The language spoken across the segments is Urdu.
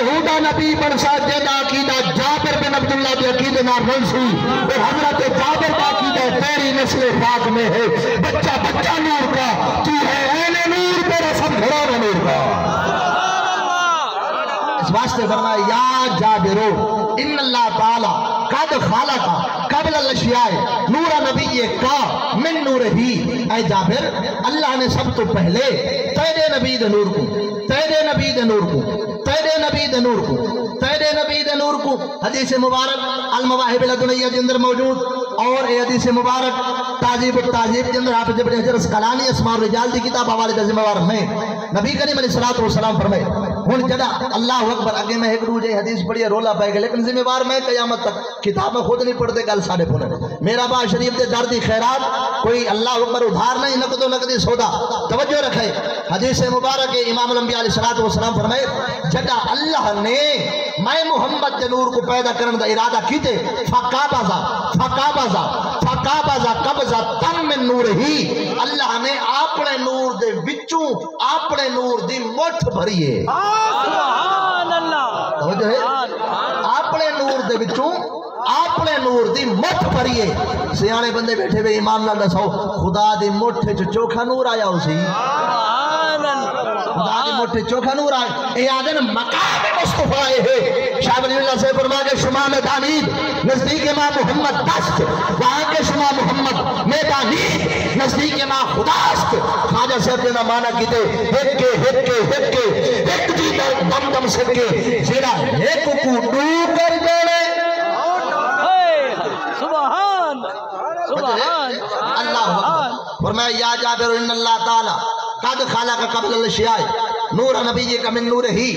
یہودا نبی بنسا جیدہ عقیدہ جابر بن عبداللہ کے عقیدہ نارمل سی اور حضرت جابر کا عقیدہ تیری نسل پاک میں ہے بچہ بچہ نور کا تو ہے این نور پر سب گھڑا نور کا اس واسطے فرمایا یا جابرو ان اللہ تعالی قد خالقا قبل الاشیاء نور نبی کا من نور ہی اے جابر اللہ نے سب تو پہلے تیرے نبی دے نور کو تیرے نبی دے نور کو تیرے نبی دے نور کو تیرے نبی دے نور کو حدیث مبارک المواہب لدنیہ کے اندر موجود اور اے حدیث مبارک تعذیب التعذیب کے اندر حافظ ابن حجر اسقلانی اسماء الرجال دی کتاب حوالے کا ذمہ وار میں نبی کریم علیہ الصلوۃ والسلام فرمائے ہن جڑا اللہ اکبر اگے میں ایک دوجے حدیث پڑھی رولا پے گئے لیکن ذمہ وار میں قیامت تک کتاب میں خود نہیں پڑھتے گل ساڑھے پونے میرا با شریف دے دردی خیرات کوئی اللہ اکبر ادھار نہیں نقد و نقدی سودا توجہ رکھے حدیث مبارک امام الانبیاء علیہ الصلوۃ والسلام فرمائے جڑا اللہ نے میں محمد دے نور کو پیدا کرنے دا ارادہ کیتے فقابضا قبضہ تم من نور ہی اللہ نے اپنے نور دے وچوں اپنے نور دی مٹھ بھریے سبحان اللہ توجہ ہے اپنے نور دے وچوں اپنے نور دی مٹھ بھریے سیانے بندے بیٹھے ہوئے ایمان نال دسو خدا دی مٹھ وچ چوکھا نور آیا اسی خدا دی مٹھ چوکھا نور آیا اے آدن مقام مصطفیٰ ہے شاہ ولی اللہ سے فرما کے شما میں دانید نزدیک امام محمد دست وہاں کے شما محمد میں دانید نزدیک امام خداست خواجہ صاحب نے مانا کیتے ہک جی دم دم سکے جیڑا ہک کو ڈو کر دینے سبحان اللہ فرمایا یا جابر ان اللہ تعالی قد خالق قبل الاشیاء نور نبی کا من نور ہی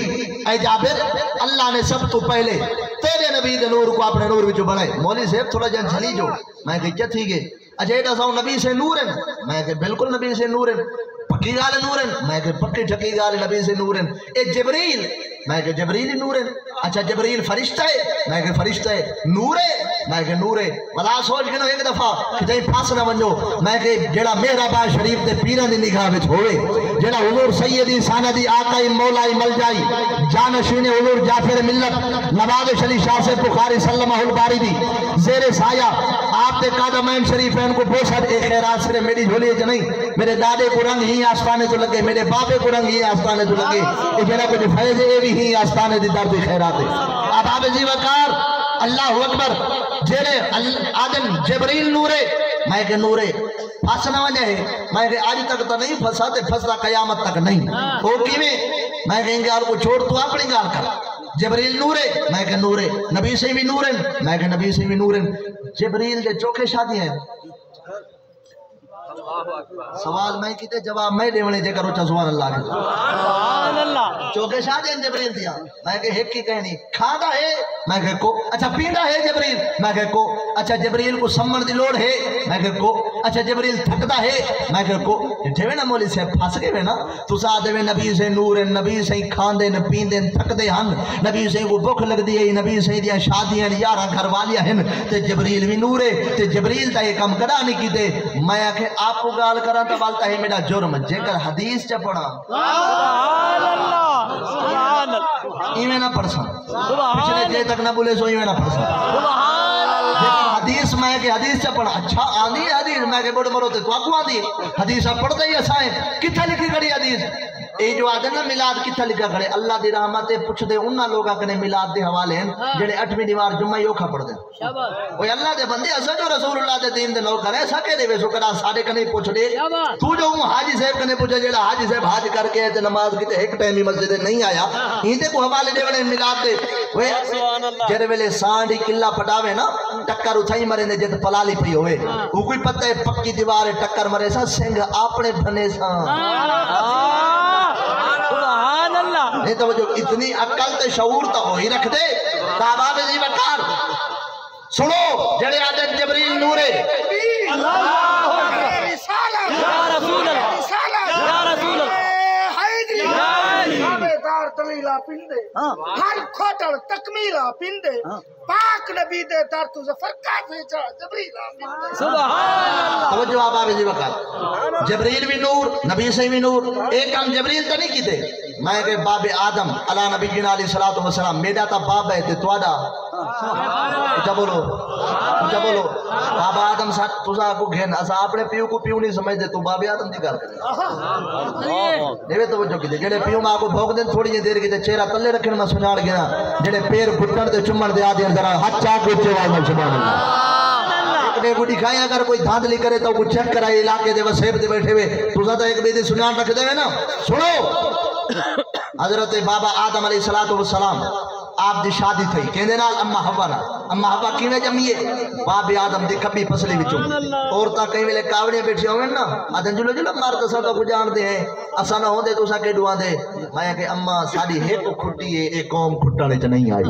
اے جابر اللہ نے سب تو پہلے تیرے نبی دے نور کو اپنے نور وچ بنائے مولوی صاحب تھوڑا جان جھلی جو میں کہ کیا تھی گے اجے دساؤ نبی سے نور ہے میں کہ بالکل نبی سے نور ہے پکی گال نور ہے میں کہ پکی ٹھکی گال نبی سے نور ہے اے جبریل میں کہ جبریل نور ہے اچھا جبریل فرشتہ ہے میں کہ فرشتہ ہے نور ہے میں کہ نور ہے ولا سوچ کے ایک دفعہ کہ جائیں پاس نہ ونجو میں کہ جڑا محرابا شریف تے پیراں دی نگاہ وچ ہوئے جڑا حضور سیدی ساندی آقائی مولائی ملجائی جانشین حضور جعفر ملت نواز شلی شاہ سے بخاری سلمہ الباری دی زیر سایہ آپ تے قدمین شریفین کو بوسد ایک خیرات صرف میری جھولی ہے نہیں میرے دادے کو رنگ ہی آسپانے تو لگے میرے بابے کو رنگ ہی آسپانے تو لگے یہ جڑا کچھ فیض ہے بھی ہی آسپانے دی درد خیرات ہے اب آپ جی وقار اللہ اکبر جیرے آدم جبریل نورے میں کہ نورے پھنسنا وجہ ہے میں کہ آج تک تو نہیں پھنسا تے پھنسا قیامت تک نہیں وہ کیویں میں کہیں گے آپ کو چھوڑ تو اپنی گال کر جبریل نورے میں کہ نورے نبی سے بھی نورے میں کہ نبی سے بھی نورے جبریل دے چوکھے شادی ہیں سوال میں کیتے جواب میں دیونے جے کرو سبحان اللہ کے سبحان اللہ چوکے شاہ جن جبریل دیا میں کہ ایک کی کہنی کھادا ہے میں کہ کو اچھا پیندا ہے جبریل میں کہ کو اچھا جبریل کو سمن دی لوڑ ہے میں کہ کو اچھا جبریل تھکدا ہے میں کہ کو ٹھوے نا مولی سے پھس گئے نا تسا دے نبی سے نور نبی سے کھاندے نہ پیندے تھکدے ہن نبی سے کو بھوک لگدی ہے نبی سے دی شادیاں یارا گھر والیاں ہن تے جبریل بھی نور ہے تے جبریل دا یہ کم کدا نہیں کیتے میں کہ آپ کو گال کرا تو بالتا ہے میرا جرم جے کر حدیث چا پڑھا سبحان اللہ سبحان اللہ ایویں نہ پڑھ سا پچھلے جے تک نہ بولے سو ایویں نہ پڑھ سا سبحان اللہ حدیث میں کہ حدیث چا پڑھا اچھا آندھی ہے حدیث میں کہ بڑھ مرو تے تو آپ کو آندھی ہے حدیث آپ پڑھتے ہی اسائیں کتھا لکھی کھڑی حدیث اے جو آدھے نا ملاد کتھا لکھا کھڑے اللہ دی رحمت پوچھ دے انہاں لوگاں کنے ملاد دے حوالے ہیں جڑے 8ویں دیوار جمعہ یو کھا پڑھ دے اوے اللہ دے بندے اسا جو رسول اللہ دے دین دے لوگ کرے سکے دے ویسو کرا ساڈے کنے پوچھ دے تو جو حاجی صاحب کنے پوچھے جڑا حاجی صاحب حج کر کے تے نماز کیتے ایک ٹائم ہی مسجد نہیں آیا ایندے کو حوالے دے وڑے ملاد دے اوے جڑے ویلے سانڈی قلعہ پٹاوے نا ٹکر اٹھائی مرے نے جت پلالی پئی ہوئے او کوئی پتہ ہے پکی دیوار ٹکر مرے سا سنگ اپنے بھنے سا سبحان اللہ نہیں تو جو اتنی عقل تے شعور تو ہی رکھ دے تاباب جی وقار سنو جڑے آدھے جبریل نورے اللہ رسالہ یا رسول اللہ یا رسول اللہ دار طویلہ پندے ہر کھوٹڑ تکمیلہ پندے پاک نبی دے دار تو ظفر کافی چاہ جبریل پندے سبحان اللہ توجہ آپ آبے جی وقت جبریل بھی نور نبی سے بھی نور ایک ہم جبریل تو نہیں کیتے میں کہ باب آدم علی نبی جنا علیہ الصلوۃ والسلام میرا تا باب ہے تے تواڈا اچھا بولو بابا آدم سا تسا کو گھن اسا اپنے پیو کو پیو نہیں سمجھ دے تو باب آدم دی گل کرے دیوے توجہ کیتے جڑے پیو ماں کو بھوک دین تھوڑی جی دیر کیتے چہرہ تلے رکھن میں سناڑ گیا جڑے پیر گھٹن تے چمن دے آدے ذرا ہاتھ چا کو چواز میں سبحان اللہ ایک بڑی کھائیں اگر کوئی دھاندلی کرے تو کو چیک کرائے علاقے دے وسیب دے بیٹھے ہوئے تسا تو ایک بے دی سنان رکھ دے نا سنو حضرت بابا آدم علیہ الصلوۃ والسلام آپ دی شادی تھی کہندے نال اما حوا کیویں جمیے باب آدم دی کبھی پسلی وچوں عورتاں کئی ویلے کاوڑیاں بیٹھی ہوون نا آدن جلو مرد سا کو جاندے ہیں اساں نہ ہوندے تساں کیڈو آندے میں کہ اما ساڈی ایک کھٹی ہے اے قوم کھٹنے چ نہیں آئی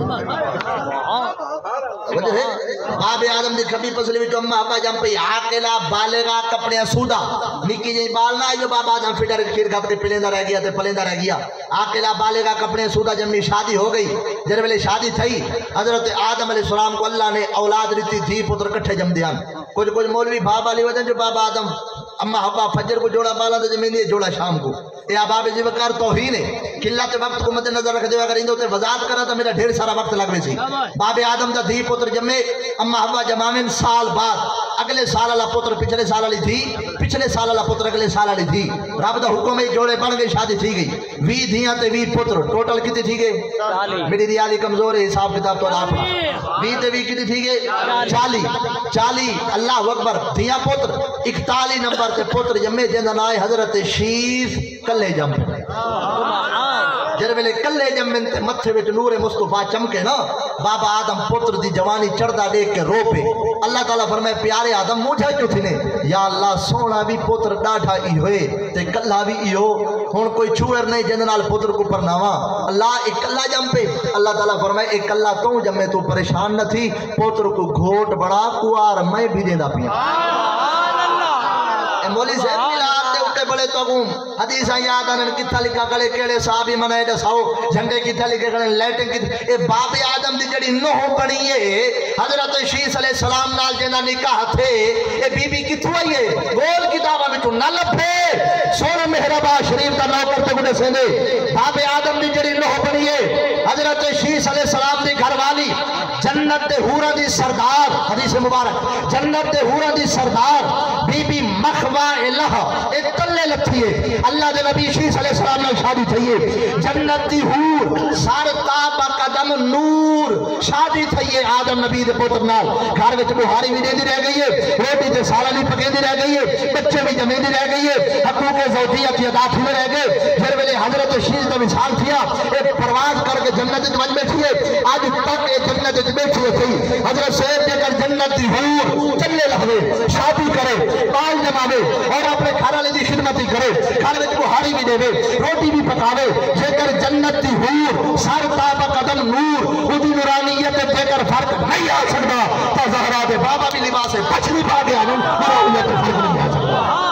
باب آدم دی کبھی پسلی وچوں اما حوا جم پئی عاقلہ بالغہ کپڑے سودا نکی جی بال نہ جو بابا آدم فٹر کھیر کھپ کے پلیندا رہ گیا تے پلیندا رہ گیا عاقلہ بالغہ کپڑے سودا جمنی شادی ہو گئی جر ویلے شادی تھی حضرت آدم علیہ السلام کو اللہ نے اولاد دیتی تھی پتر کٹھے جم دیاں کچھ مولوی بابا علی وجن جو بابا آدم اما حوا فجر کو جوڑا بالا دے زمین جوڑا شام کو اے باب جی وقار توہین ہے قلت وقت کو مد نظر رکھ دے اگر اندے تے وضاحت کرا تو میرا ڈھیر سارا وقت لگ وے سی باب آدم دا دھی پتر جمے اما حوا جماویں سال بعد اگلے سال والا پتر پچھلے سال والی تھی پچھلے سال والا پتر اگلے سال والی تھی رب دا حکم ہے جوڑے بن گئے شادی تھی گئی 20 دھیاں تے 20 پتر ٹوٹل کتنی تھی گئے میری ریاضی کمزور ہے حساب کتاب تو آپ 20 تے 20 کتنی تھی گئے 40 اللہ اکبر دھیاں پتر 41 نمبر تے پتر جمے جندا نام ہے حضرت شیش کلے جم جر ویلے کلے جمن تے متھے وچ نور مصطفیٰ چمکے نا بابا آدم پتر دی جوانی چڑھدا دیکھ کے رو پے اللہ تعالیٰ فرمائے پیارے آدم مجھے کیوں تھی نے یا اللہ سونا بھی پتر ڈاڈھا ای ہوئے تے کلا بھی ای ہو ہن کوئی چھوئر نہیں جن نال پتر کو پرناواں اللہ ایک کلا جم پے اللہ تعالیٰ فرمائے ایک کلا تو جمے تو پریشان نہ تھی پتر کو گھوٹ بڑا کوار میں بھی دیندا پیا مولی صاحب ملاد دے اٹھے بڑے توگوم حدیثاں یاد آنن کتھا لکھا گلے کیڑے صحابی منائے دساؤ جھنڈے کتھا لکھے گلے لیٹنگ کتھا اے باب آدم دی جڑی نوح بنی ہے حضرت شیس علیہ السلام نال جنہ نکاح تھے اے بی بی کتھو آئی ہے گول کتابہ میں تو نہ لپے سونے محربہ شریف دا نو کرتے گھنے سینے باب آدم دی جڑی نوح بنی ہے حضرت شیس علیہ السلام دی گھر والی جنت دے حورا دی سردار حدیث مبارک جنت دے حورا دی سردار بی بی مخوا الہ اے تلے لکھی ہے اللہ دے نبی شیس علیہ السلام نے شادی تھئیے جنت دی حور سارتا بقدم نور شادی تھئیے آدم نبی دے پوتر نال گھر وچ بہاری بھی دے دی رہ گئی ہے روٹی دے سالہ بھی پکے دی رہ گئی ہے بچے بھی جمے دی رہ گئی ہے حقوق زوجیہ کی ادا تھی میں رہ گئے پھر ویلے حضرت شیس دا مثال تھیا ایک پرواز کر کے جنت وچ بیٹھی ہے آج تک اے جنت وچ بیٹھی ہے حضرت صاحب دے کر جنت دی حور چلے لہوے شادی کرے بال جماوے اور اپنے گھر والے دی خدمت کرے گھر وچ بہاری بھی دے روٹی بھی پکاوے جے کر جنت دی حور سر تاب قدم نور اودی نورانیت دے کر فرق نہیں آ سکتا تو زہرا دے بابا بھی لباس ہے پچھلی پا گیا نورانیت دے فرق نہیں آ سکتا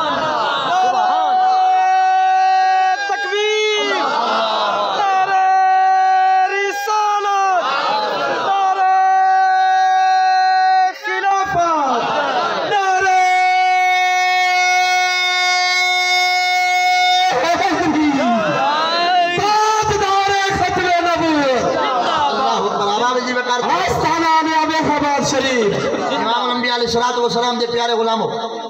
والسلام دے پیارے غلاموں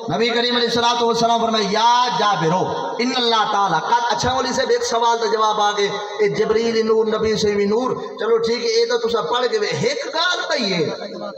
نبی کریم علیہ السلام فرمائے یا جابرو ان اللہ تعالیٰ قد اچھا والی سے ایک سوال دا جواب آگے اے جبریل نور نبی سے بھی نور چلو ٹھیک ہے اے تو تسا پڑھ کے ایک گال پئی ہے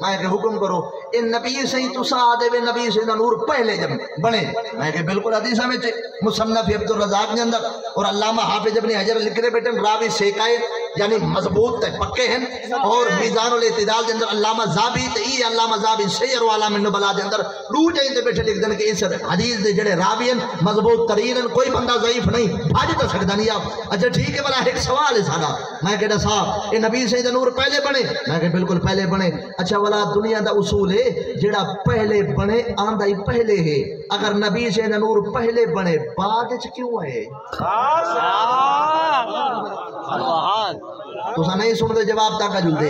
میں کہ حکم کرو اے نبی سے ہی تسا آدھے وے نبی سے نور پہلے جب بنے میں کہ بالکل حدیثہ میں مصنف عبد الرزاق نے اندر اور علامہ حافظ ابن حجر لکھ رہے بیٹھے راوی سیکائے یعنی مضبوط تے پکے ہیں اور میزان الاعتدال دے اندر علامہ زابی تے ای علامہ زابی سیر و علام النبلا دے اندر رو جائیں تے بیٹھے لکھ دیں کہ اس حدیث دے جڑے راوی ہیں مضبوط ترین کوئی بندہ ضعیف نہیں بھاج تو سکتا نہیں آپ اچھا ٹھیک ہے بلا ایک سوال ہے سارا میں کہتا صاحب اے نبی سید نور پہلے بنے میں کہ بالکل پہلے بنے اچھا والا دنیا دا اصول ہے جڑا پہلے بنے آندہ ہی پہلے ہے اگر نبی سید نور پہلے بنے بعد اچھ کیوں ہے تو سا نہیں سن دے جواب تا کا جل دے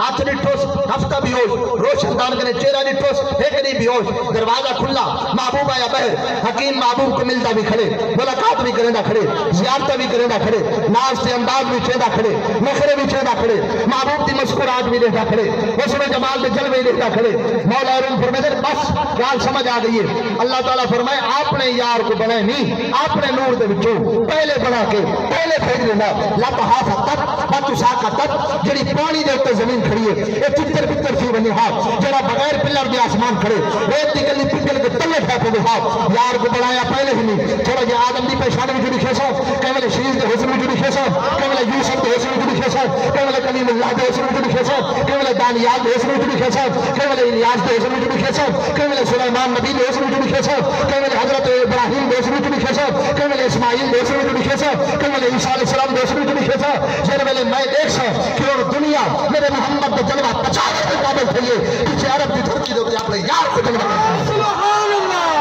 ہاتھ ڈٹھوس ہفتہ بیوش روشن دان کنے چہرہ ڈٹھوس ایک نہیں بیوش دروازہ کھلا محبوب آیا بہر حکیم محبوب کو ملتا بھی کھڑے ملاقات بھی کریں دا کھڑے زیارتہ بھی کریں دا کھڑے ناز سے انداز بھی چیدہ کھڑے نخرے بھی چیدہ کھڑے محبوب دی مسکرات بھی دیکھا کھڑے حسن جمال دے جلوے دیکھا کھڑے مولا روم فرمائے بس گال سمجھ آ گئی ہے اللہ تعالیٰ فرمائے آپ نے یار کو بنائے نہیں آپ نے نور دے بچوں پہلے بنا کے پہلے پھیک دینا لطحاف تک پتوساکہ تک جڑی پانی دے اتے زمین کھڑی ہے اے تتر پتر سی بنی ہاتھ جڑا بغیر پلر دے آسمان کھڑے ریت دی گلی پگل کے تلے پھیکو دے ہاتھ یار کو بنایا پہلے ہی نہیں تھوڑا جی آدم دی پیشانے میں جڑی کھیسا کیولے شیز دے حسن میں جڑی کھیسا کیولے یوسف دے حسن میں جڑی کھیسا کیولے کلیم اللہ دے حسن میں جڑی کھیسا کیولے دانیال دے حسن میں جڑی کھیسا کیولے الیاس دے حسن میں جڑی کھیسا کیولے سلیمان نبی دے حسن میں جڑی کھیسا کیولے حضرت ابراہیم دے حسن میں جڑی کھیسا کیولے اسماعیل دے حسن میں جڑی کھیسا کیولے عیسیٰ علیہ السلام دے حسن میں جڑی کھیسا جن ویلے میں دیکھ سا کہ اور دنیا میرے محمد دے جلوہ پچانے کے قابل تھئیے پیچھے عرب دی دھرکی دے ہوتے اپنے یار کو جلوہ سبحان اللہ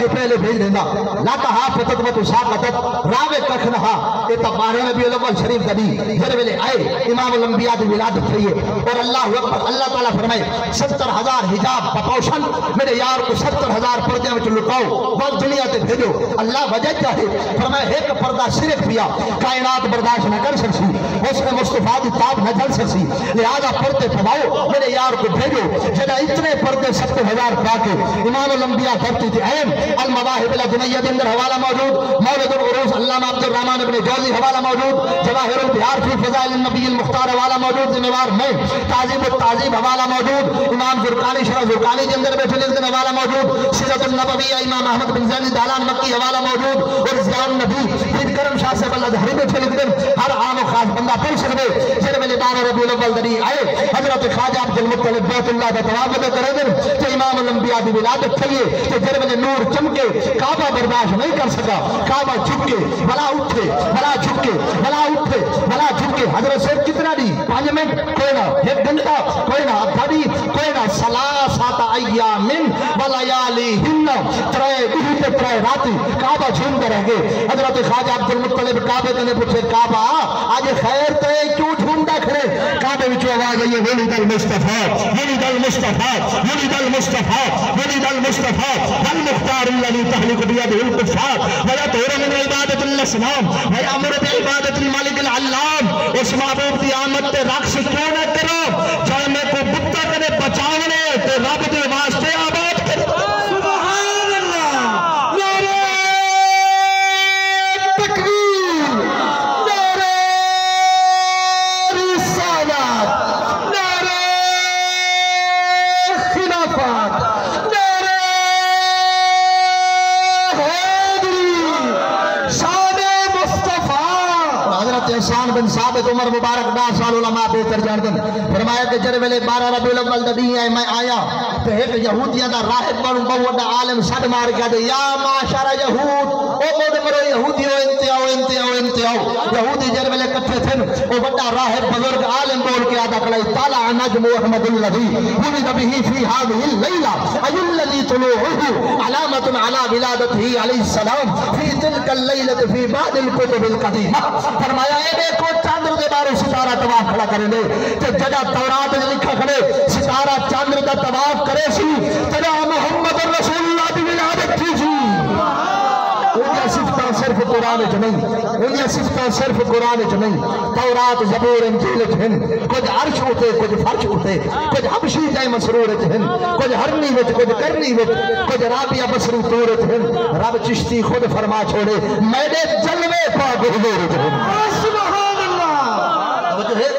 پہلے بھیج دینا لاتا ہاں فتت و تساقتت راوے ککھنہا اے تبارے نبی الاول شریف دبی جر ویلے آئے امام الانبیاء دی ولادت تھئیے اور اللہ اکبر اللہ تعالیٰ فرمائے 70,000 حجاب پپوشن میرے یار کو 70,000 پردے میں لٹاؤ بہت دنیا تے بھیجو اللہ وجہ چاہے فرمائے ایک پردہ صرف پیا کائنات برداشت نہ کر سکسی اس میں مصطفیٰ دی تاب نہ جل سکسی لہذا پردے پھواؤ میرے یار کو بھیجو جنہ اتنے پردے 70,000 پاکے امام الانبیاء کرتی تھی اہم المواہب الدنیہ کے اندر حوالہ موجود مولد العروس علامہ عبد الرحمن ابن جوزی حوالہ موجود جواہر البحار فی فضائل النبی المختار حوالہ موجود ذمہوار میں تعظیم التعظیم حوالہ موجود امام زرقانی شرح زرقانی کے اندر بیٹھے لکھتے حوالہ موجود سیرت النبویہ امام احمد بن زین دالان مکی حوالہ موجود اور ضیاء النبی پھر کرم شاہ سے بلد ہری بیٹھے لکھتے ہر عام و خاص بندہ پڑھ سکتے جن میں بارہ ربیع الاول دری آئے حضرت خواجہ عبد المطلب بیت اللہ کا توابع کرے دن کہ امام الانبیاء دی ولادت تھئیے کہ جن میں نور چمکے کعبہ برداشت نہیں کر سکا کعبہ جھکے بلا اٹھے بلا جھکے بلا اٹھے بلا جھکے حضرت صاحب کتنا دی 5 منٹ کوئی نہ 1 گھنٹہ کوئی نہ ادھڑی کوئی نہ ثلاثۃ ایام ولیالیہن 3 دن تے 3 راتی کعبہ جھومتے رہ گئے حضرت خواجہ عبد المطلب کعبے نے پوچھے کعبہ آج خیر تے کیوں جھومتا کھڑے کعبے وچ آواز آئی ولد المصطفیٰ ولد المصطفیٰ ولد المصطفیٰ ولد المصطفیٰ المختار الذي تهلك بيده الكفار ويطهر من عبادة الأصنام ويأمر بعبادة الملك العلام اس محبوب دی آمد تے رقص کیوں نہ کرو چاہے میں کو بتا کرے بچاونے تے رب دے واسطے آباد کرے سبحان اللہ نعرہ تکبیر نعرہ رسالت نعرہ خلافت احسان بن ثابت عمر مبارک 10 سال علماء بہتر جاندن فرمایا کہ جر ویلے 12 ربیع الاول دبی ہے میں آیا تو ایک یہودیاں دا راہب بن بہت عالم سڈ مار گیا دے یا معاشر یہود او مود مرو یہودیو انتیاؤ یہودی جر ویلے کٹھے تھن او بڑا راہب بزرگ عالم بول کے آدھا کڑائی طالع نجم احمد الذی ولد به فی هذه الليلہ ای الذی طلوعه علامة على ولادته علیہ السلام فی تلک اللیلۃ فی بعض الکتب القدیمہ فرمایا اے دیکھو چاندر دے بارے ستارہ طواف کھڑا کریں دے کہ جگہ تورات نے لکھا کھڑے ستارہ چاندر دا طواف کرے سی جگہ محمد رسول اللہ دی ولادت تھی سی انہیں صفتہ صرف قرآن چ نہیں انہیں صفتہ صرف قرآن چ نہیں تورات زبور انجیل چ ہیں کچھ عرش ہوتے کچھ فرش ہوتے کچھ حبشی جائے مسرور چ ہیں کچھ ہرنی وچ کچھ کرنی وچ کچھ رابیہ بسری تور چ ہیں رب چشتی خود فرما چھوڑے میرے جلوے پاک حضور چ ہیں سبحان اللہ توجہ ہے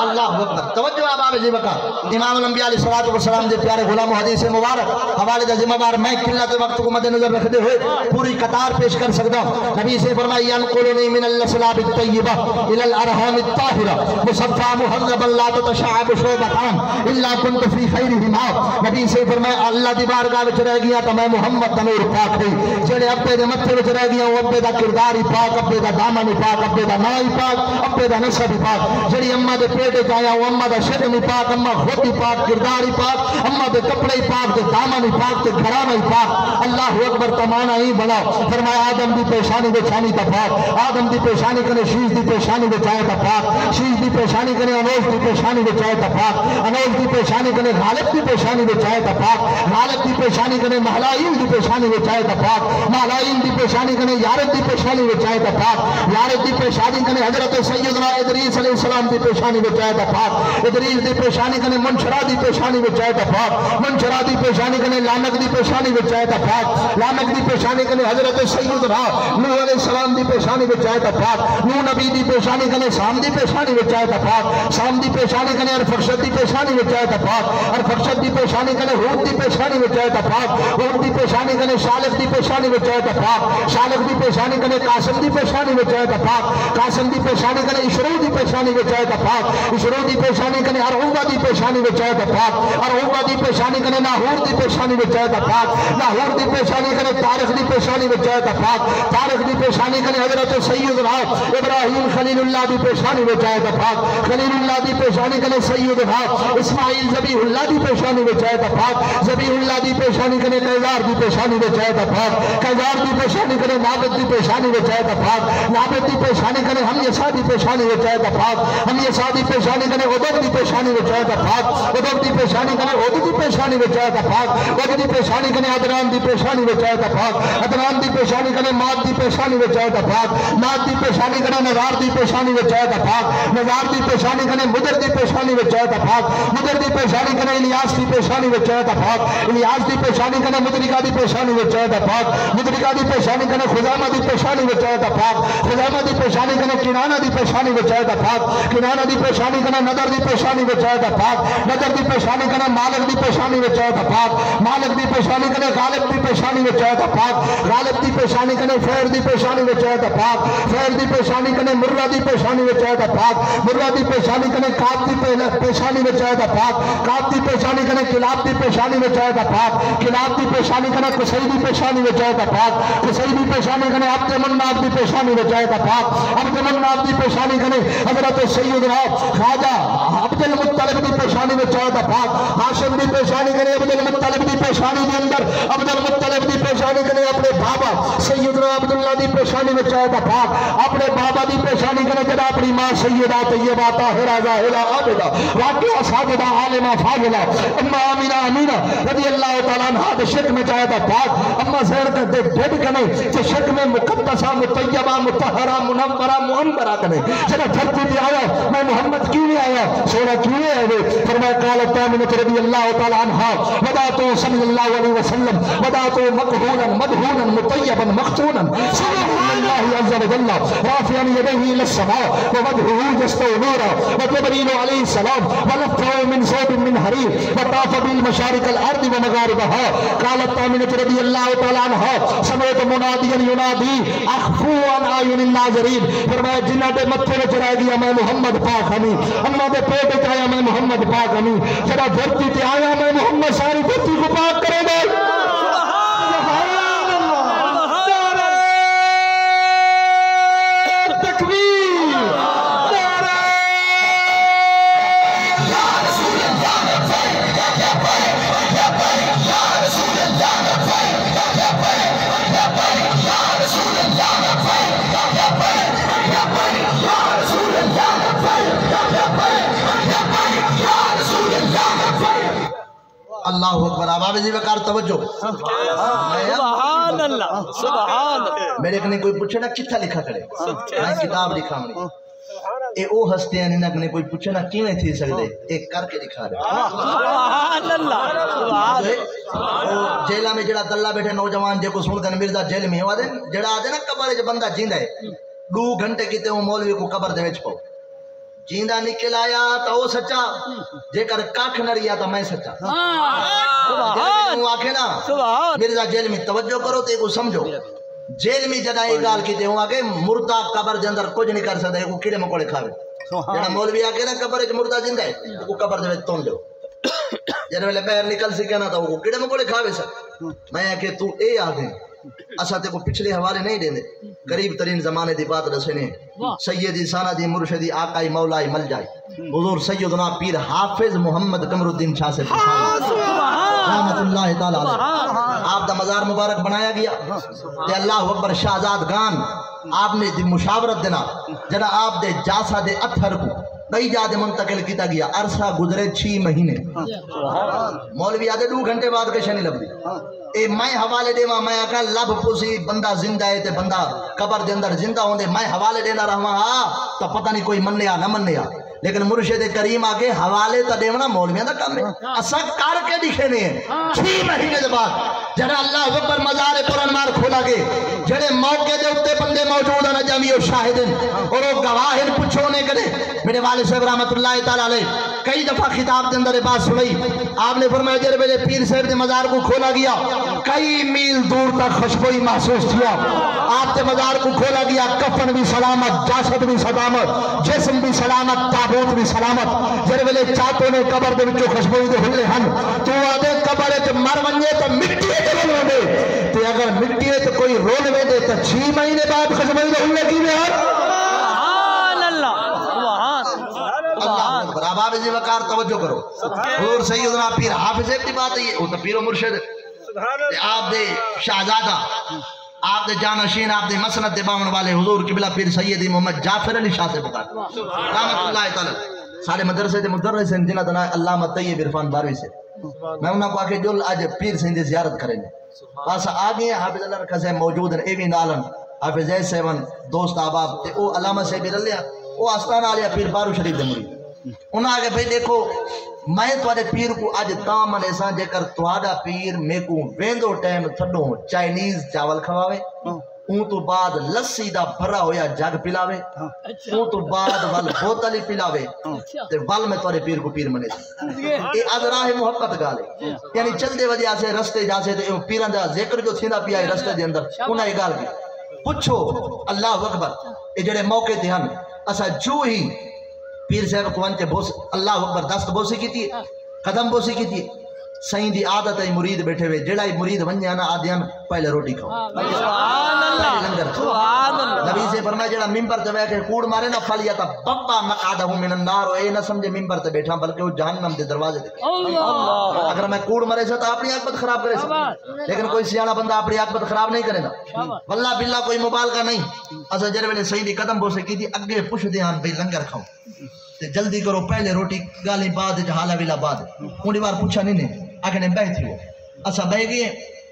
اللہ اکبر توجہ آباب جی بکا امام الانبیاء علیہ السلام دے پیارے غلام و حدیث مبارک حوالے دا ذمہ دار میں قلت وقت کو مد نظر رکھتے ہوئے پوری قطار پیش کر سکتا ہوں نبی سے فرمائی ینقلنی من الاسلاب الطیبہ الى الارحام الطاہرہ مصفہ محرب اللہ تتشعب شعبتان الا کنت فی خیرہما نبی سے فرمائی اللہ دی بارگاہ وچ رہ گیا تو میں محمد تنور پاک ہوئی جڑے ابے دے متھے وچ رہ گیا وہ ابے دا کردار ہی پاک ابے دا دامن ہی پاک ابے دا نا ہی پاک ابے دا نسب ہی پاک جڑی اماں دے پیٹ کے آیا ہوں اما دا شکم ہی پاک اما خود ہی پاک کردار ہی پاک اما دے کپڑے ہی پاک دے دامن ہی پاک دے گھرانہ ہی پاک اللہ اکبر تمانا ہی بنا فرمایا آدم دی پیشانی دے چھانی تا پاک آدم دی پیشانی کنے شیش دی پیشانی دے چاہے تا پاک شیش دی پیشانی کنے انوش دی پیشانی دے چاہے تا پاک انوش دی پیشانی کنے غالب دی پیشانی دے چاہے تا پاک غالب دی پیشانی کنے محلائین دی پیشانی دے چاہے تا پاک محلائین دی پیشانی کنے یارت دی پیشانی دے چاہے تا پاک یارت دی پیشانی کنے حضرت سیدنا ادریس علیہ السلام دی پیشانی دے چاہے تا پاک ادریس دی پیشانی کنے منشرہ دی پیشانی دے چاہے تا پاک منشرہ دی پیشانی کنے لامک دی پیشانی دے چاہے تا پاک لامک دی پیشانی کنے حضرت سیدنا نوح علیہ السلام دی پیشانی دے چاہے تا پاک نوح نبی دی پیشانی کنے سام دی پیشانی دے چاہے تا پاک سام دی پیشانی کنے ارفخشد دی پیشانی دے چاہے تا پاک ارفخشد دی پیشانی کنے ہود دی پیشانی دے چاہے تا پاک ہود دی پیشانی کنے شالق دی پیشانی دے چاہے تا پاک شالق دی پیشانی کنے قاسم دی پیشانی دے چاہے تا پاک قاسم دی پیشانی کنے اشرو دی پیشانی دے چاہے تا پاک اشرو دی پیشانی کنے ارعوبہ دی پیشانی دے چاہے تا پاک ارعوبہ دی پیشانی کنے ناہور دی پیشانی دے چاہے تا پاک ناہور دی پیشانی کنے تارخ دی پیشانی دے چاہے تا پاک تارخ دی پیشانی کنے حضرت سیدنا ابراہیم خلیل اللہ دی پیشانی دے چاہے تا پاک خلیل اللہ دی پیشانی کنے سیدنا اسماعیل ذبیح اللہ دی پیشانی دے چاہے تا پاک ذبیح اللہ دی پیشانی کنے قیزار دی پیشانی دے چاہے تا پاک قیزار دی پیشانی کنے نابد دی پیشانی دے چاہے تا پاک نابد دی پیشانی کنے ہمیسا دی پیشانی دے چاہے تا پاک ہمیسا دی پیشانی کنے عدد دی پیشانی دے چاہے تا پاک عدد دی پیشانی کنے عدد دی پیشانی دے چاہے تا پاک عدد دی پیشانی کنے عدنان دی پیشانی دے چاہے تا پاک عدنان دی پیشانی کنے ماد دی پیشانی دے چاہے تا پاک ماد دی پیشانی کنے نظار دی پیشانی دے چاہے تا پاک نظار دی پیشانی کنے مدر دی پیشانی دے چاہے تا پاک مدر دی پیشانی کنے الیاس دی پیشانی دے چاہے تا پاک الیاس دی پیشانی کنے مدرکہ دی پیشانی دے چاہے تا پاک مدرکہ دی پیشانی کنے خزامہ دی پیشانی دے چاہے تا پاک خزامہ دی پیشانی کنے کنانہ دی پیشانی دے چاہے تا پاک کنانہ دی پیشانی کنے نظر دی پیشانی دے چاہے تا پاک نظر دی پیشانی کنے مالک دی پیشانی دے چاہے تا پاک مالک دی پیشانی کنے غالب دی پیشانی دے چاہے تا پاک غالب دی پیشانی کنے فیر دی پیشانی دے چاہے تا پاک فیر دی پیشانی کنے مرہ دی پیشانی دے چاہے تا پاک مرہ دی پیشانی کنے کاب دی پیشانی دے چاہے تا پاک کاب دی پیشانی کنے کلاب دی پیشانی دے چاہے تا پاک کلاب دی پیشانی کنے قصی دی پیشانی دے چاہے تا پاک قصی دی پیشانی کنے عبد مناف دی پیشانی دے چاہے تا پاک عبد مناف دی پیشانی کنے حضرت سیدنا خواجہ عبد المطلب دی پیشانی دے چاہے تا پاک ہاشم دی پیشانی کنے عبد المطلب دی پیشانی دے اندر عبد المطلب دی پیشانی کنے اپنے بابا سیدنا عبداللہ دی پیشانی دے چاہے تا پاک اپنے بابا دی پیشانی کنے جدا اپنی ماں سیدہ طیبہ طاہرہ ظاہرہ عابدہ واقعہ ساجدہ عالمہ فاضلہ اما آمینہ امینہ رضی اللہ تعالیٰ عنہ دے شرک میں چاہے تا پاک اما زہر دے ڈیڈ کنے تے شرک میں مقدسہ مطیبہ مطہرہ منورہ معمبرہ کنے جدا دھرتی بھی آیا میں محمد کیوں نہیں آیا سونا کیوں نہیں آئے فرمائے قالت آمینہ رضی اللہ تعالیٰ عنہ وداتو صلی اللہ علیہ وسلم وداتو مقہونا مدہونا مطیبا مختونا سبحان اللہ عز و جل رافعا یدیہ الى السماء ومدہوہ جستو نورا وجبریل علیہ السلام ولفتہ من صوت من حریر وطاف بالمشارق الارض ومغاربها قالت آمینہ رضی اللہ تعالیٰ عنہ سمعت منادیا ینادی اخفوا عن اعین الناظرین فرمایا جنہ دے متھے وچ رہ گیا میں محمد پاک ہمیں اما دے پیٹ وچ آیا میں محمد پاک ہمیں جڑا دھرتی تے آیا میں محمد ساری دھرتی کو پاک کرے گا اللہ اکبر آباب جی وقار توجہ سبحان اللہ سبحان اللہ میرے کنے کوئی پوچھے نا کتھا لکھا کرے میں کتاب لکھا ہوں اے او ہستے ہیں انہیں کوئی پوچھے نا کیویں تھی سکتے ایک کر کے لکھا رہے سبحان اللہ سبحان اللہ جیلہ میں جڑا دلہ بیٹھے نوجوان جے کو سن دن مرزا جیل میں ہوا دے جڑا آدھے نا قبر جو بندہ جیندہ ہے 2 گھنٹے کیتے ہوں مولوی کو قبر دے وچ پاؤ جیندہ نکل آیا تو وہ سچا جے کر کاکھ نہ ریا تو میں سچا سبحان آکھے نا مرزا جیل میں توجہ کرو تو ایک سمجھو جیل میں جدا ایک گال کیتے ہوں آگے مردہ قبر دے اندر کچھ نہیں کر سکتا ہے وہ کیڑے مکوڑے کھاوے جڑا مولوی آکے نا قبر وچ مردہ زندہ ہے وہ قبر دے وچ تون دو جڑے ویلے باہر نکل سکے نا تو وہ کیڑے مکوڑے کھاوے سک میں کہ تو اے آدھے اسا تے کو پچھلے حوالے نہیں دیندے قریب ترین زمانے دی بات دسنے سیدی سندی مرشدی آقائی مولائی مل جائے حضور سیدنا پیر حافظ محمد قمر الدین شاہ سے رحمت اللہ تعالی علیہ آپ دا مزار مبارک بنایا گیا تے اللہ اکبر شہزاد گان آپ نے دی مشاورت دینا جنا آپ دے جاسا دے اتھر کو کئی جادے منتقل کیتا گیا عرصہ گزرے 6 مہینے مولوی آدھے 2 گھنٹے بعد کشن نہیں لب دی اے میں حوالے دے میں آکا لب پوسی بندہ زندہ ہے تے بندہ قبر دے اندر زندہ ہوندے میں حوالے دینا رہا ہاں تو پتہ نہیں کوئی منیا نہ منیا لیکن مرشد کریم آگے حوالے تا دیونا مولویاں دا کام ہے اسا کر کے دکھے نہیں ہیں 6 مہینے دے بعد جڑا اللہ اکبر مزار پرانمار کھولا گے جڑے موقع دے اتے بندے موجود ہیں جمعی و شاہدن اور وہ گواہن پچھونے کرے میرے والد صاحب رحمت اللہ تعالی علیہ کئی دفعہ خطاب دے اندر بات سنئی آپ نے فرمایا جڑے میرے پیر صاحب دے مزار کو کھولا گیا کئی میل دور تک خوشبوئی محسوس کیا آپ دے مزار کو کھولا گیا کفن بھی سلامت جاسد بھی سلامت جسم بھی سلامت تابوت بھی سلامت جڑے ویلے چاہتوں نے قبر دے وچوں خوشبوئی دے ہلے ہن تو آدھے قبر وچ مر ونجے تو مٹی تے رول دے تے اگر مٹی تے کوئی رول دے تے 6 مہینے بعد خوشبوئی دے ہلے کیویں ہن سبحان اللہ سبحان اللہ اکبر اباب جی وقار توجہ کرو اور سیدنا پیر حافظ کی بات ہے وہ تو پیر و مرشد آپ دے شہزادہ آپ دے جانشین آپ دے مسند دے باون والے حضور قبلہ پیر سیدی محمد جعفر علی شاہ سے بتا رحمت اللہ تعالی سارے مدرسے دے مدرس ہیں جنہاں دا نام علامہ طیب عرفان باروی سے میں انہاں کو آ کے جو آج پیر سے دی زیارت کریں پاس آگے حافظ اللہ رکھا سے موجود ہیں ایوی نالن حافظ زید سیون دوست احباب تے او علامہ سے بھی رلیا او آستانہ آلیا پیر بارو شریف دے مرید انہاں آگے بھئی دیکھو میں توڑے پیر کو آج تام علیہ سان جے کر توڑا پیر میں کو ویندو ٹائم تھڑوں چائنیز چاول کھواوے اون تو بعد لسی دا بھرا ہویا جگ پلاوے اون تو بعد ول بوتلی پلاوے تے ول میں توڑے پیر کو پیر منے سے یہ از راہ محبت گالے یعنی چل دے وجہ سے رستے جا سے پیران دا ذکر جو تھیندا پیا ہے رستے دے اندر انہاں یہ گال کی پوچھو اللہ اکبر یہ جڑے موقع تے ہن اسا جو ہی پیر صاحب کو انچے بوس اللہ اکبر دست بوسی کی تھی قدم بوسی کی تھی سائیں دی عادت ہے مرید بیٹھے ہوئے جڑا ہی مرید بن جانا آدھیان پہلے روٹی کھاؤ سبحان اللہ لنگر کھاؤ سبحان اللہ نبی سے فرمایا جڑا ممبر تے بیٹھے کوڑ مارے نہ فلیتا بابا مقعدہ من النار اے نہ سمجھے ممبر تے بیٹھا بلکہ وہ جہنم دے دروازے تے اللہ اگر میں کوڑ مرے سے تو اپنی عاقبت خراب کرے سے لیکن کوئی سیاڑا بندہ اپنی عاقبت خراب نہیں کرے گا واللہ باللہ کوئی مبالغہ نہیں اسا جڑے ویلے صحیح دی قدم بوسے کی تھی اگے پوچھ دیاں بھئی لنگر کھاؤ تے جلدی کرو پہلے روٹی گالی بعد حالا ویلا بعد اونی بار پوچھا نہیں نے آگے بیٹھ تھی وہ اسا بہ گئے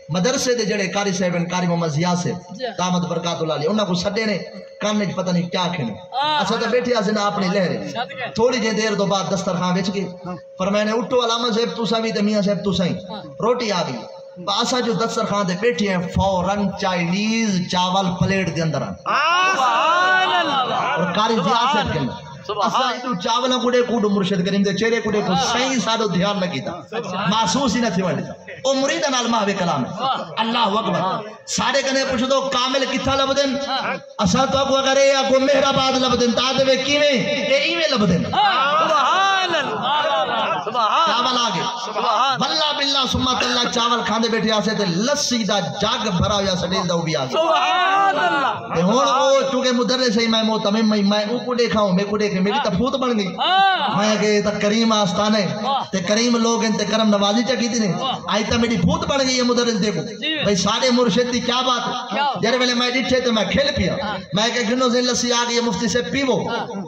مدرسے دے جڑے قاری صاحب قاری محمد ضیاء سے دامت برکات اللہ علیہ انہاں کو سڈے نے کان وچ پتہ نہیں کیا کھنے اسا تے بیٹھے اسے نا اپنی لہرے تھوڑی جے دیر تو بعد دسترخوان وچ گئے فرمایا نے اٹھو علامہ صاحب تساں وی تے میاں صاحب تساں روٹی آ گئی اسا جو دسترخوان تے بیٹھے ہیں فوراً چائنیز چاول پلیٹ دے اندر سبحان اللہ اور قاری ضیاء صاحب کے اسا تو چاولا کوڑے کوڑ مرشد کریم دے چہرے کوڑے کو صحیح سادو دھیان نہ کیتا محسوس ہی نہ تھی وڑ او مرید نال ماہوے کلام ہے اللہ اکبر ساڑے کنے پوچھ دو کامل کتھا لبدن اسا تو کو اگر اے کو مہرآباد لبدن تا دے کیویں اے ایویں لبدن سبحان اللہ سبحان چاول آگے سبحان واللہ باللہ سمت اللہ چاول کھاندے بیٹھے آسے تے لسی دا جاگ بھرا ہویا سڈیل دا بھی آگے سبحان اللہ تے ہون او چونکہ مدرس ہے میں محتمم میں او کو دیکھاؤں میں کو دیکھے میری تفوت بن گئی میں کہ تا کریم آستانے تے کریم لوگ ان تے کرم نوازی چکی تھی نے آئی تا میری پھوت بن گئی ہے مدرس دیکھو بھئی سارے مرشد دی کیا بات ہے جرے ویلے میں ڈٹھے تے میں کھیل پیا میں کہ گھنوں سے لسی آگئی مفتی سے پیو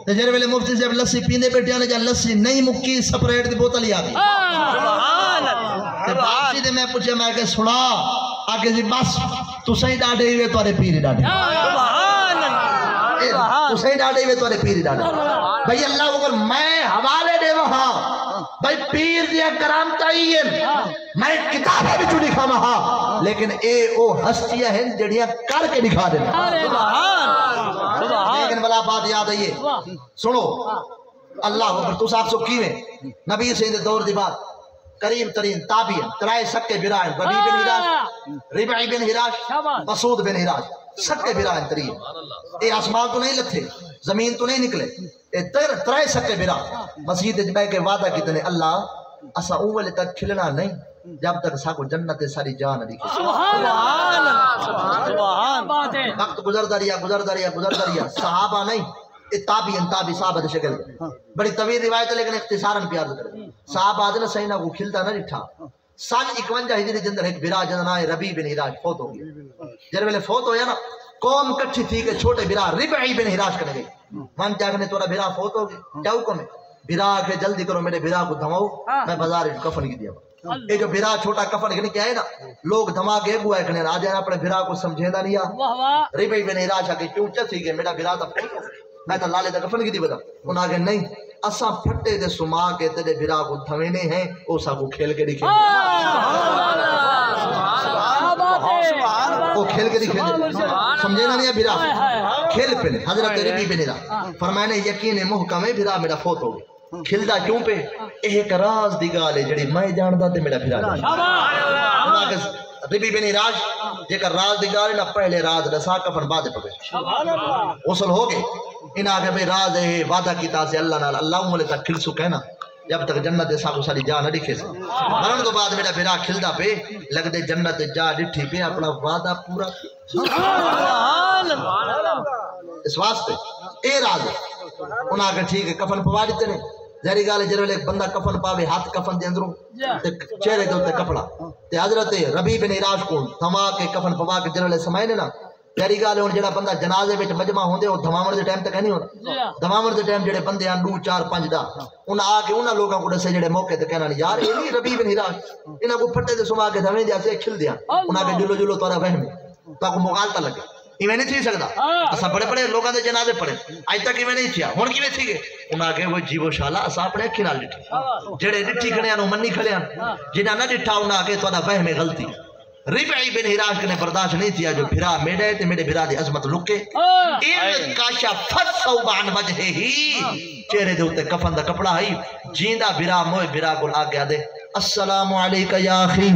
تے جرے ویلے مفتی سے لسی پیندے بیٹھے آنے جا لسی نہیں مکی سپریٹ دی بوتل ہی آگئی سبحان اللہ تے باپ سی دے میں پوچھے میں کہ سنا آگے جی بس تو صحیح ڈاڑے ہوئے توارے پیری ڈاڑے سبحان اللہ تو صحیح ڈاڑے ہوئے توارے پیری ڈاڑے بھئی اللہ اگر میں حوالے دے وہاں بھئی پیر دیا کرامتا ہی میں کتابہ بھی چو لکھا وہاں لیکن اے او ہستیاں ہیں جڑیاں کر کے دکھا دینا لیکن بلا بات یاد آئیے سنو اللہ اکبر تو صاحب سو کیویں نبی سے دور دی بات قریب ترین تابعین ترائے سکے برائن ربی بن ہراش ربعی بن ہراش مسعود بن ہراش سکے برائن ترین اے آسمان تو نہیں لتھے زمین تو نہیں نکلے اے ترائے سکے برائن مسجد جبہ کے وعدہ کتنے اللہ اسا اول تک کھلنا نہیں جب تک ساکو جنت ساری جان دکھے سبحان اللہ وقت گزرتا رہا صحابہ نہیں تابی صحابہ شکل بڑی طویل روایت ہے لیکن اختصاراً پیار کرے صحابہ آدھے سینہ کو کھلتا نہ ڈٹھا سن 51 ہجری کے اندر ایک برا جنہ نام ربی بن ہراش فوت ہو گیا جب ویلے فوت ہویا نا قوم کٹھی تھی کہ چھوٹے برا ربعی بن ہراش کرنے گئی من چاہنے تورا برا فوت ہو گیا کیا حکم ہے برا کہ جلدی کرو میرے برا کو دھماؤ میں بازار کفن کی دیا یہ جو برا چھوٹا کفن کے کیا ہے نا لوگ دھما کے گوا ہے کھنے آج اپنے برا کو سمجھے دا نہیں ربعی بن ہراش آ کے کیوں تھی کہ میرا برا تھا میں تو لالے دا کفن کی دی بتا انہاں کہ نہیں اساں پھٹے دے سما کے تیرے برا کو دھوینے ہیں او سا کو کھیل کے دکھے وہ کھیل کے دکھے سمجھے نا نہیں برا کھیل پہ حضرت ربی بن ہراش فرمانے یقین محکم ہے برا میرا فوت ہو گیا کھلدا کیوں پہ ایک راز دی گال ہے جڑی میں جاندا تے میرا برا ربی بن ہراش جے کر راز دی گال نہ پہلے راز رسا کفن بعد پہ غسل ہو گئے ان آگے بھئی راز ہے وعدہ کیتا سے اللہ نال اللہ مولے تک کھل سکے نا جب تک جنت ایسا کو ساری جا نہ دکھے سے مرن تو بعد میرا بھیرا کھلدا پہ لگ دے جنت جا ڈٹھی پہ اپنا وعدہ پورا اس واسطے اے راز ہے ان آگے ٹھیک ہے کفن پوا دیتے نے ظاہری گال جڑے ایک بندہ کفن پاوے ہاتھ کفن دے اندروں تے چہرے دے اوتے کپڑا تے حضرت ربی بن ہراش کو تھما کے کفن پوا کے جڑے سمائے نے نا ظاہری گال ہے جڑا بندہ جنازے وچ مجمع ہوندے او دھماون دے ٹائم تے نہیں ہوندا دھماون دے ٹائم جڑے بندے ہیں 2 4 5 دا ان آ کے انہاں لوگاں کو دسے جڑے موقع تے کہنا یار اے نہیں ربی بن ہراش انہاں کو پھٹے تے سما کے دھویں دے اسے کھل دیا انہاں کے جلو جلو تورا وہم تا کو مغالطہ لگے ایویں نہیں تھی سکدا اسا بڑے بڑے لوگاں دے جنازے پڑھے اج تک ایویں نہیں تھیا ہن کیویں تھی گئے انہاں کے وہ جیو شالا اسا اپنے اکھی نال ڈٹھی جڑے ڈٹھی کھڑیاں نو منی کھڑیاں جنہاں نہ ڈٹھا انہاں کے تہاڈا وہم غلطی ربعی بن ہراش نے برداشت نہیں کیا جو بھرا میرے تے میرے بھرا دی عظمت لکے ان کاشا فصوب عن وجہ ہی چہرے دے اوتے کفن دا کپڑا ہے جیندا بھرا موئے بھرا کول آ گیا دے السلام علیکہ یا اخی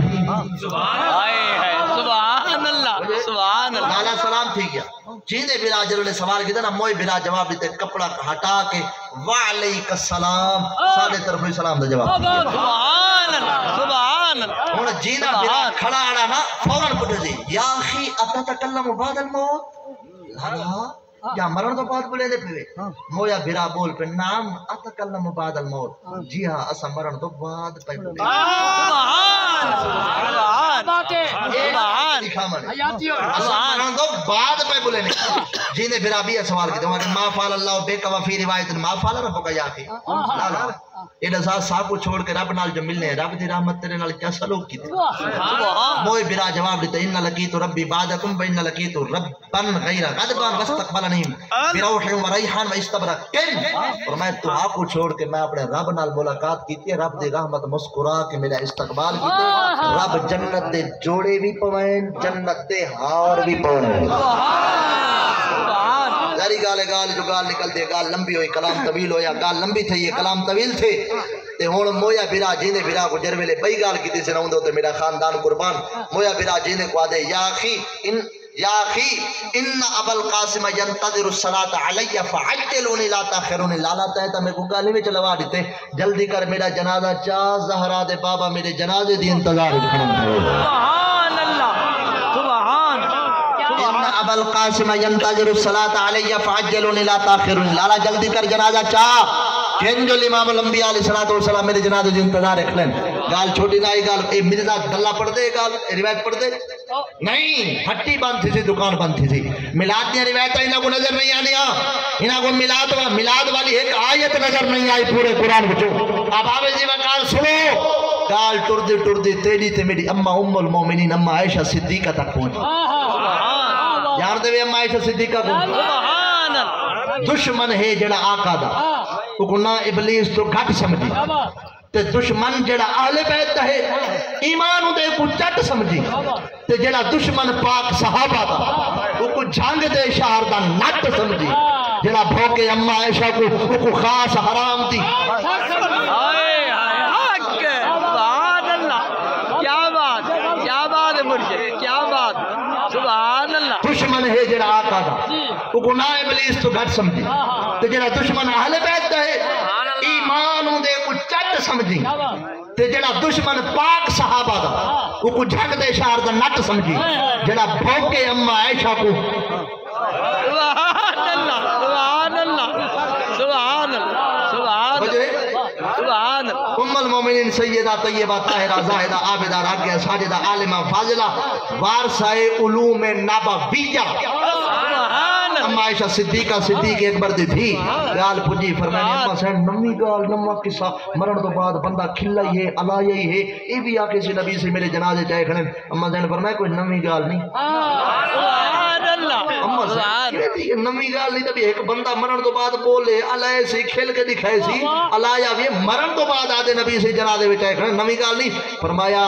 سبحان اللہ سبحان اللہ لالا سلام تھی گیا جیندے بھرا جنہوں نے سوال کیا نا موئے بھرا جواب دیتے کپڑا ہٹا کے وعلیک السلام سارے طرف سلام دا جواب سبحان اللہ سبحان اللہ اور جینا بھرا کھڑا آڑا نا فوراں پوچھے جی یا اخی اتتکلم بعد الموت لالا یا مرن تو بعد بولے دے پھوے مویا بھرا بول پہ نام اتکلم بعد الموت جی ہاں اسا مرن تو بعد پہ بولے مرن تو بعد پہ بولے جینے بھرا بھی سوال کی تو ما فعل اللہ بے کا وفی روایت ما فعل ربک یا اخی لالا یہ نزا صاحب کو چھوڑ کے رب نال جو ملنے ہیں رب دی رحمت تیرے نال کیا سلوک کی تھی موئی برا جواب دیتا ان لکیت ربی بعدکم بین لکیت ربن غیر غدبان واستقبلنیم بروح و ریحان و استبرکن اور میں دعا کو چھوڑ کے میں اپنے رب نال ملاقات کی تھی رب دی رحمت مسکرا کے میرا استقبال کی تھی رب جنت دے جوڑے بھی پوائن جنت دے ہار بھی پوائن ظاہری گال جو گال نکل دے گال لمبی ہوئی کلام طویل ہویا گال لمبی تھی یہ کلام طویل تھے تے ہون مویا بھرا جینے بھرا کو جرویلے بئی گال کی تھی سے نہ تے میرا خاندان قربان مویا بھرا جینے کو آدھے یا اخی ان ابا القاسم ينتظر الصلاة علی فعجلونی لا تاخرونی لالا تہتا میں کو گالی میں چلوا دیتے جلدی کر میرا جنازہ چاہ زہرا دے بابا میرے جنازے دی انتظار سبحان اللہ سبحان ان ابا القاسم ينتظر الصلاة علی فعجلونی لا تاخرونی لالا جلدی کر جنازہ چاہ جن جو امام الانبیاء علیہ السلام میرے جنازے دی انتظار رکھ لیں گال چھوٹی نہ آئی گال اے مرزا دلہ پڑھ دے گال روایت پڑھ دے نہیں ہٹی بند تھی دکان بند تھی میلاد دیا روایت انہاں کو نظر نہیں آنی انہاں کو میلاد والی ایک آیت نظر نہیں آئی پورے قرآن بچو اب آوے جی وقال سنو گال ٹردی تیری تے میری اما ام المومنین اما عائشہ صدیقہ تک پہنچ جان دے اما عائشہ صدیقہ کو دشمن ہے جڑا آقا دا کو نہ ابلیس تو گھٹ سمجھی تے دشمن جڑا اہل بیت ہے ایمان دے کو چٹ سمجھی تے جڑا دشمن پاک صحابہ دا وہ کو جھنگ دے شہر دا نٹ سمجھی جڑا بھوکے اما عائشہ کو خاص حرام تھی دشمن ہے جڑا آقا دا وہ گناہ ابلیس تو گھٹ سمجھی تو جڑا دشمن اہل بیت ہے ایمان دے کو چٹ سمجھی تے جڑا دشمن پاک صحابہ دا وہ کو جھنگ دے شہر دا نٹ سمجھی جڑا بھوکے اما عائشہ کو سبحان اللہ سبحان اللہ سبحان اللہ سبحان سبحان ام المومنین سیدہ طیبہ طاہرہ زاہدہ عابدہ راکعہ ساجدہ عالمہ فاضلہ وارثہ علوم نبویہ اما عائشہ صدیقہ صدیق اکبر دی تھی گال پجی فرمائے اما سین نمی گال نمہ قصہ مرن تو بعد بندہ کھلا ہی ہے علائی ہی ہے ای بھی آکے سی نبی سے میرے جنازے چاہے کھڑے اما سین فرمائے کوئی نمی گال نہیں سبحان اللہ اما سین نمی گال نہیں تبھی ایک بندہ مرن تو بعد بولے علائی سے کھل کے دکھائے سی علائی آویے مرن تو بعد آدھے نبی سے جنازے میں چاہے کھڑے نمی گال نہیں فرمایا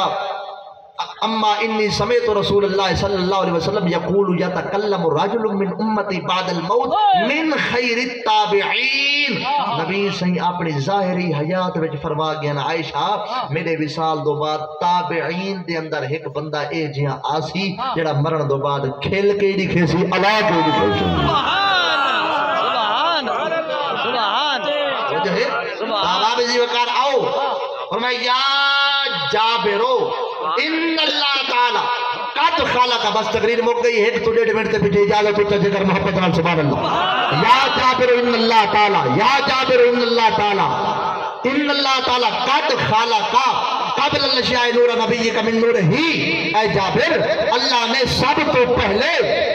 اما انی سمیت رسول اللہ صلی اللہ علیہ وسلم یقول یتکلم رجل من امتی بعد الموت من خیر التابعین نبی صحیح اپنی ظاہری حیات وچ فرما گیا نا عائشہ میرے وصال دو بعد تابعین دے اندر ایک بندہ اے جہاں آسی جڑا مرن دو بعد کھیل کے دکھے سی اللہ کے دکھے سی سبحان سبحان جو ہے آباب جی وقار آؤ فرمایا یا جابرو ان اللہ تعالی قد خالق بس تقریر مک گئی ایک تو 1.5 منٹ تے پیچھے اجازت ہوتا ذکر محبت نال سبحان اللہ یا جابر ان اللہ تعالی یا جابر ان اللہ تعالی ان اللہ تعالی قد خالق قبل الاشیاء نور نبی کا من نور ہی اے جابر اللہ نے سب تو پہلے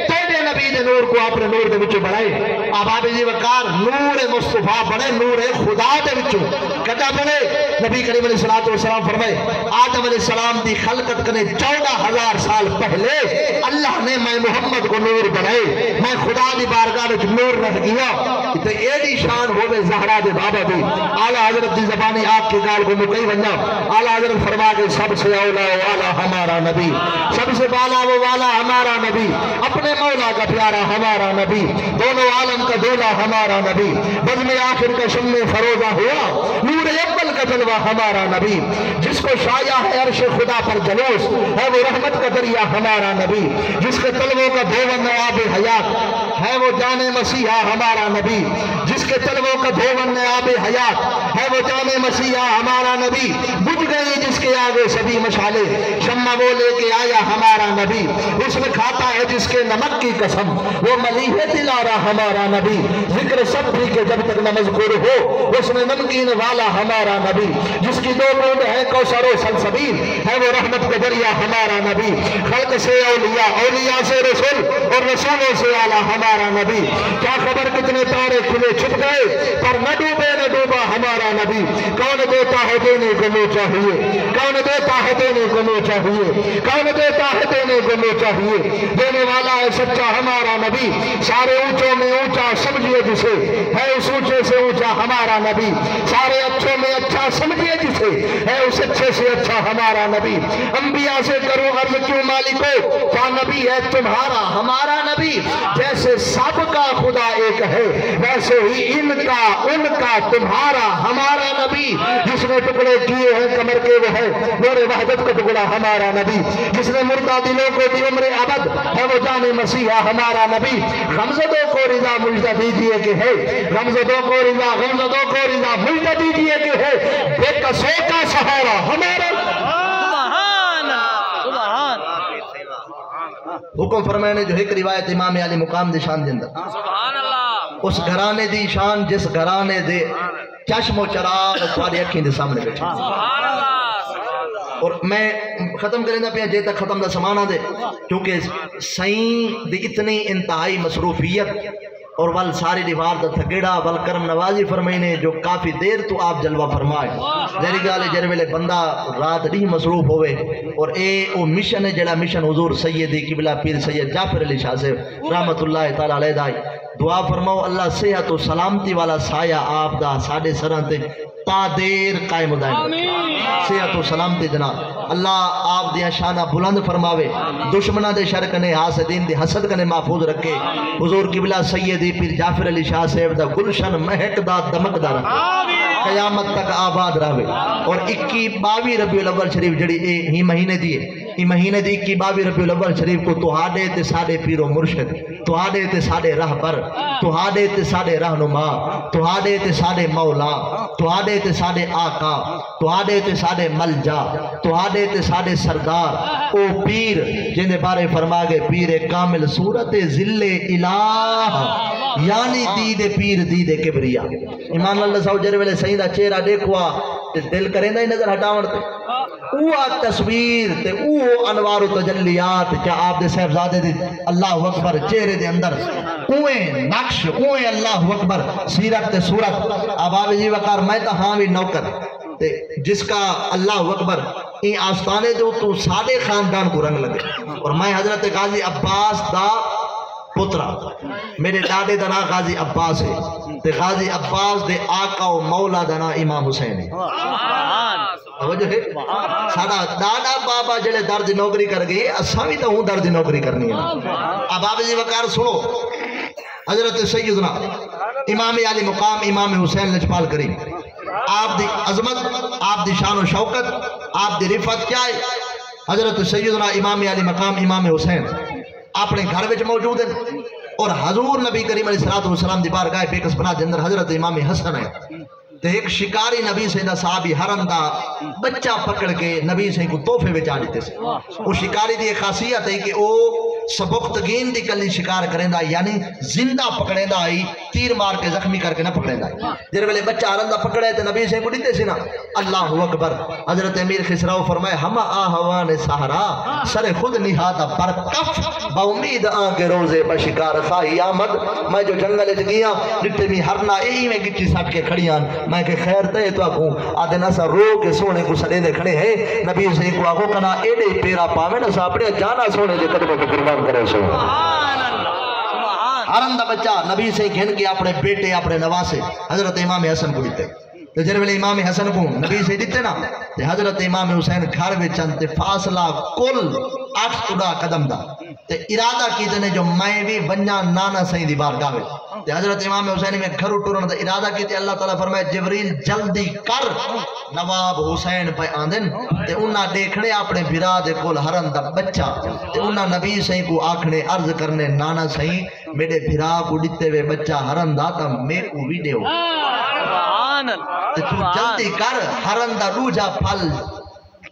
تیرے نبی دے نور کو اپنے نور دے وچوں بڑھائے آباب جی وقار نور مصطفیٰ بڑھے نور خدا دے وچوں کدا بڑھے نبی کریم علیہ السلام فرمائے آدم علیہ السلام دی خلقت کنے 14,000 سال پہلے اللہ نے میں محمد کو نور بڑھائے میں خدا دی بارگاہ وچ نور رہ گیا تے ایڈی شان ہوے زہرا دے بابا دی اعلی حضرت دی زبانی آپ کی گال کو مکئی ونجا اعلی حضرت فرما کے سب سے اولا والا ہمارا نبی سب سے بالا وہ والا ہمارا نبی اپنے مولا کا پیارا ہمارا نبی دونوں عالم کا دولا ہمارا نبی بزم آخر کا شم فروزہ ہوا نور اول کا جلوہ ہمارا نبی جس کو شایع ہے عرش خدا پر جلوس ہے وہ رحمت کا دریا ہمارا نبی جس کے طلبوں کا دھون آب حیات ہے وہ جان مسیحا ہمارا نبی جس کے طلبوں کا دھون آب حیات ہے وہ جان مسیحا ہمارا نبی بجھ گئی جس کے آگے سبھی مشالے شمع وہ لے کے آیا ہمارا نبی اس میں کھاتا ہے جس کے نمک کی قسم وہ ملیح دلارا ہمارا نبی ذکر سب بھی کہ جب تک نہ مذکور ہو اس میں نمکین والا ہمارا نبی جس کی 2 بوند ہے کوثر و سلسبیل ہے وہ رحمت کا دریا ہمارا نبی خلق سے اولیاء اولیاء سے رسول اور رسولوں سے اعلیٰ ہمارا نبی کیا خبر کتنے تارے کھلے چھپ گئے پر نہ ڈوبے نہ ڈوبا ہمارا نبی کون دیتا ہے دینے کو منہ چاہیے کون دیتا ہے دینے کو منہ چاہیے کون دیتا ہے دینے کو منہ چاہیے دینے والا ہے سچا ہمارا نبی سارے اونچوں میں اونچا سمجھیے جسے ہے اس اونچے سے اونچا ہمارا نبی سارے اچھوں میں اچھا سمجھیے جسے ہے اس اچھے سے اچھا ہمارا نبی انبیاء سے کرو عرض کیوں مالکو کیا نبی ہے تمہارا ہمارا نبی جیسے سب کا خدا ایک ہے ویسے ہی ان کا تمہارا ہمارا نبی جس نے ٹکڑے کیے ہیں کمر کے وہ ہے نور وحدت کا ٹکڑا ہمارا نبی جس نے مردہ دلوں کو دی عمر ابد ہے وہ جان مسیحا ہمارا نبی غمزدوں کو رضا مجدہ دیجئے کہ ہے غمزدوں کو رضا مجدہ دیجئے کہ ہے بے قصوں کا سہارا ہمارا حکم فرمائے نے جو ایک روایت امام علی مقام دی شان دے اندر اس گھرانے دی شان جس گھرانے دے چشم و چراغ تھوڑی اکھیں دے سامنے بیٹھے اور میں ختم کریں دا پیا جے تک ختم دا سمانہ دے کیونکہ سائیں دی اتنی انتہائی مصروفیت اور ول ساری دیوار دا تھگڑا ول کرم نوازی فرمائنے جو کافی دیر تو آپ جلوہ فرمائے ذری گالے جرویلے بندہ رات نہیں مصروف ہوئے اور اے او مشن ہے جڑا مشن حضور سیدی قبلہ پیر سید جعفر علی شاہ سے رحمت اللہ تعالیٰ علیہ دائی دعا فرماؤ اللہ صحت و سلامتی والا سایہ آپ دا ساڑھے سران تے تا دیر قائم دائیں صحت و سلامتی جناب اللہ آپ دیا شانہ بلند فرماوے دشمنہ دے شرکنے حاسدین دے حسد کنے محفوظ رکھے حضور قبلہ سیدی پیر جعفر علی شاہ صاحب دا گلشن مہک دا دمک دا رکھے قیامت تک آباد رہے اور 21-22 ربیع الاول شریف جڑی ہی مہینے دیئے یہ مہینے دی 22 ربیع الاول شریف کو تہاڈے تے ساڈے پیر و مرشد، تہاڈے تے ساڈے راہبر، تہاڈے تے ساڈے رہنما، تہاڈے تے ساڈے مولا، تہاڈے تے ساڈے آقا، تہاڈے تے ساڈے ملجا، تہاڈے تے ساڈے سردار او پیر جن دے بارے فرما گئے پیر کامل صورت ذل الہ، یعنی دید پیر دید کبریا۔ ایمان اللہ صاحب جر ویلے سائیں دا چہرہ دیکھوا تے دل کریندا ہی نظر ہٹاون تے اوہ تصویر تے اوہ انوار و تجلیات کیا آپ دے صاحبزادے دے اللہ اکبر چہرے دے اندر اوہ نقش اوہ اللہ اکبر سیرت تے صورت۔ اب آپ جی وقار میں تا ہاں بھی نوکر تے جس کا اللہ اکبر این آستانے دے تو سادے خاندان کو رنگ لگے، اور میں حضرت غازی عباس دا پترا، میرے ڈاڈے دا نام غازی عباس ہے تے غازی عباس دے آقا و مولا دا نام امام حسین ہے۔ توجہ ہے ساڑا دادا بابا جڑے درد نوکری کر گئی اساں بھی تو ہوں درد نوکری کرنی ہے۔ اب آپ جی وقار سنو حضرت سیدنا امام علی مقام امام حسین لجپال کریم، آپ دی عظمت، آپ دی شان و شوکت، آپ دی رفت کیا ہے؟ حضرت سیدنا امام علی مقام امام حسین اپنے گھر وچ موجود ہیں، اور حضور نبی کریم علیہ السلام دی بارگاہ بے کس پناہ دے اندر حضرت امام حسن ہے تے ایک شکاری نبی سیدہ صحابی حرم دا بچہ پکڑ کے نبی سے کو تحفے وچ آ دیتے سے۔ وہ شکاری دی ایک خاصیت ہے کہ وہ سبکتگین دی کلی شکار کریں دا، یعنی زندہ پکڑیں دا آئی، تیر مار کے زخمی کر کے نہ پکڑیں دا آئی۔ جر ویلے بچہ حرم دا پکڑے تے نبی سے کو دیتے سے نا اللہ اکبر۔ حضرت امیر خسرو فرمائے ہم آہوان سہرا سر خود نہادا برکف با امید آن کے روزے بشکار خواہی آمد۔ میں جو جنگل گیا ڈٹے میں ہرنا ایہی میں گٹی سٹ کے کھڑیاں، میں کہ خیر تے تو آگوں آدھے نسا رو کے سونے کو سڑے دے کھڑے ہیں، نبی سے کو آگوں کنا ایڈے پیرا پاوے نسا اپنے جانا سونے دے قدموں کو قربان کرے سو۔ حرم دا بچہ نبی سے گھن کے اپنے بیٹے اپنے نواسے حضرت امام حسن کو دیتے، تو جر ویلے امام حسن کو نبی سے دیتے نا تے حضرت امام حسین گھر میں چند فاصلہ کل 8 تڑا قدم دا تے ارادہ کی جنے جو میں بھی ونیا نانا سہیں دی بار گاوے تے حضرت امام حسین میں گھر اٹھونا دا ارادہ کی تے اللہ تعالیٰ فرمائے جبریل جلدی کر نواب حسین پہ آندن تے انہاں دیکھنے اپنے بھرا دے کول حرم دا بچہ تے انہاں نبی سہیں کو آکھنے عرض کرنے نانا سہیں میرے بھرا کو ڈتے ہوئے بچہ حرم دا تا میں کو بھی دیو تے تو جلدی کر حرم دا روجا پھل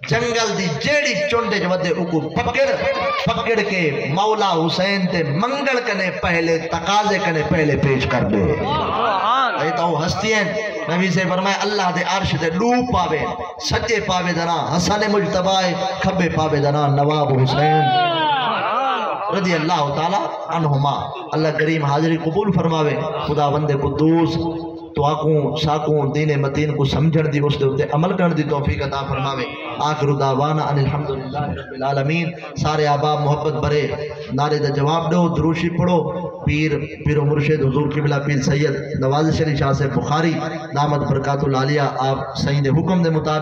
جنگل دی جیڑی چونڈے جو ودے اکو پکڑ کے مولا حسین تے منگل کنے پہلے تقاضے کنے پہلے پیش کر دے۔ اے تو ہستی ہیں نبی سے فرمائے اللہ دے عرش دے لو پاوے سچے پاوے دنا حسن مجتبہ کھبے پاوے دنا نواب حسین رضی اللہ تعالی عنہما۔ اللہ کریم حاضری قبول فرماوے، خدا بندے قدوس تو آکوں ساکوں دین متین کو سمجھن دی اس دے اتے عمل کرن دی توفیق عطا فرماوے۔ آخر دعوانا ان الحمدللہ رب العالمین۔ سارے آباب محبت برے نعرے دا جواب دو، دروشی پڑھو۔ پیر و مرشد حضور قبلہ پیر سید نواز شریف شاہ سے بخاری دامت برکات العالیہ آپ سید حکم دے مطابق